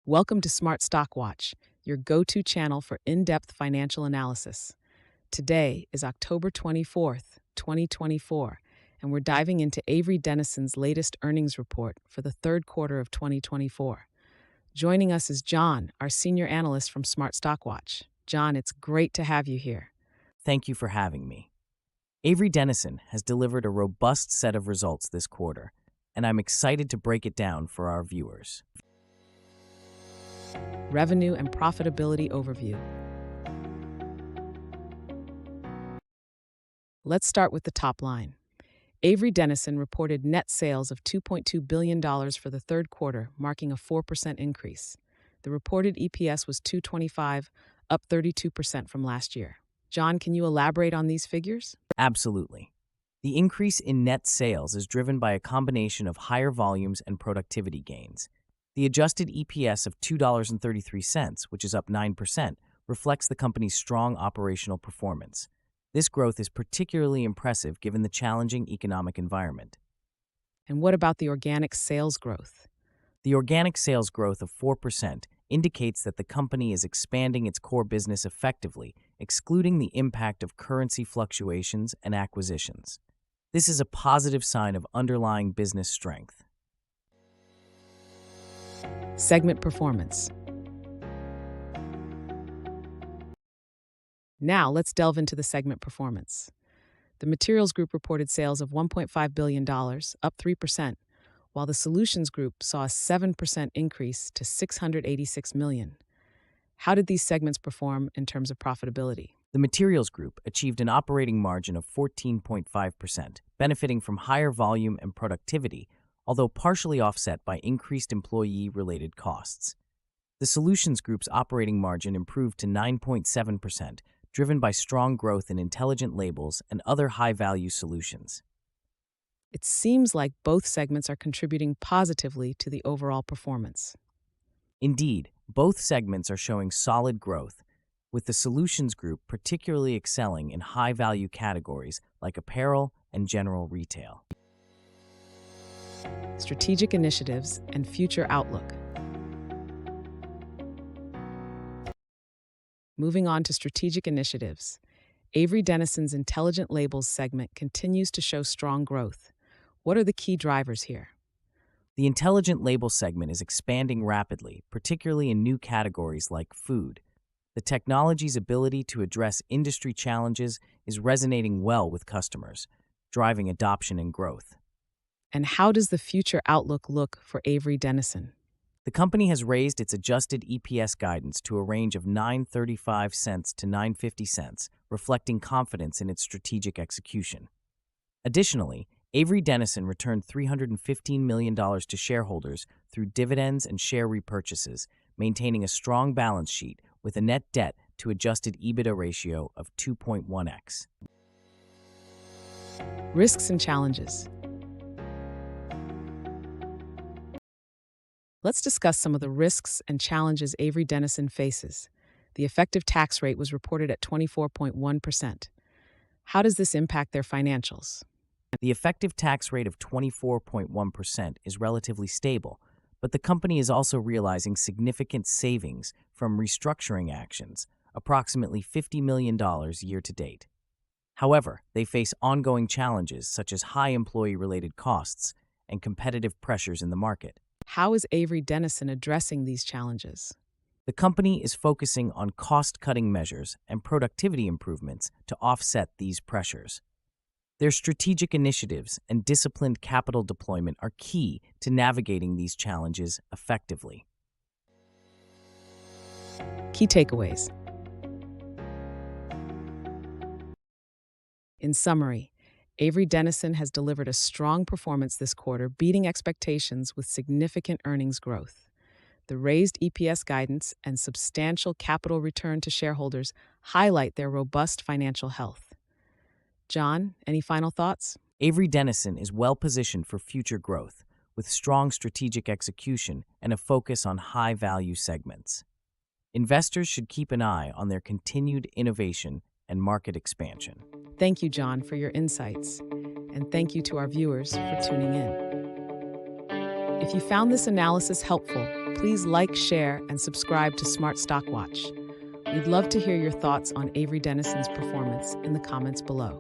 Welcome to Smart Stock Watch, your go-to channel for in-depth financial analysis. Today is October 24th, 2024, and we're diving into Avery Dennison's latest earnings report for the third quarter of 2024. Joining us is John, our Senior Analyst from Smart Stock Watch. John, it's great to have you here. Thank you for having me. Avery Dennison has delivered a robust set of results this quarter, and I'm excited to break it down for our viewers. Revenue and profitability overview. Let's start with the top line. Avery Dennison reported net sales of $2.2 billion for the third quarter, marking a 4% increase. The reported EPS was $2.25, up 32% from last year. John, can you elaborate on these figures? Absolutely. The increase in net sales is driven by a combination of higher volumes and productivity gains. The adjusted EPS of $2.33, which is up 9%, reflects the company's strong operational performance. This growth is particularly impressive given the challenging economic environment. And what about the organic sales growth? The organic sales growth of 4% indicates that the company is expanding its core business effectively, excluding the impact of currency fluctuations and acquisitions. This is a positive sign of underlying business strength. Segment performance. Now let's delve into the segment performance. The Materials Group reported sales of $1.5 billion, up 3%, while the Solutions Group saw a 7% increase to $686 million. How did these segments perform in terms of profitability? The Materials Group achieved an operating margin of 14.5%, benefiting from higher volume and productivity, although partially offset by increased employee-related costs. The Solutions Group's operating margin improved to 9.7%, driven by strong growth in intelligent labels and other high-value solutions. It seems like both segments are contributing positively to the overall performance. Indeed, both segments are showing solid growth, with the Solutions Group particularly excelling in high-value categories like apparel and general retail. Strategic initiatives and future outlook. Moving on to strategic initiatives, Avery Dennison's Intelligent Labels segment continues to show strong growth. What are the key drivers here? The Intelligent Labels segment is expanding rapidly, particularly in new categories like food. The technology's ability to address industry challenges is resonating well with customers, driving adoption and growth. And how does the future outlook look for Avery Dennison? The company has raised its adjusted EPS guidance to a range of $9.35 to $9.50, reflecting confidence in its strategic execution. Additionally, Avery Dennison returned $315 million to shareholders through dividends and share repurchases, maintaining a strong balance sheet with a net debt to adjusted EBITDA ratio of 2.1x. Risks and challenges. Let's discuss some of the risks and challenges Avery Dennison faces. The effective tax rate was reported at 24.1%. How does this impact their financials? The effective tax rate of 24.1% is relatively stable, but the company is also realizing significant savings from restructuring actions, approximately $50 million year to date. However, they face ongoing challenges such as high employee-related costs and competitive pressures in the market. How is Avery Dennison addressing these challenges? The company is focusing on cost-cutting measures and productivity improvements to offset these pressures. Their strategic initiatives and disciplined capital deployment are key to navigating these challenges effectively. Key takeaways. In summary, Avery Dennison has delivered a strong performance this quarter, beating expectations with significant earnings growth. The raised EPS guidance and substantial capital return to shareholders highlight their robust financial health. John, any final thoughts? Avery Dennison is well-positioned for future growth, with strong strategic execution and a focus on high-value segments. Investors should keep an eye on their continued innovation and market expansion. Thank you, John, for your insights, and thank you to our viewers for tuning in. If you found this analysis helpful, please like, share, and subscribe to Smart Stock Watch. We'd love to hear your thoughts on Avery Dennison's performance in the comments below.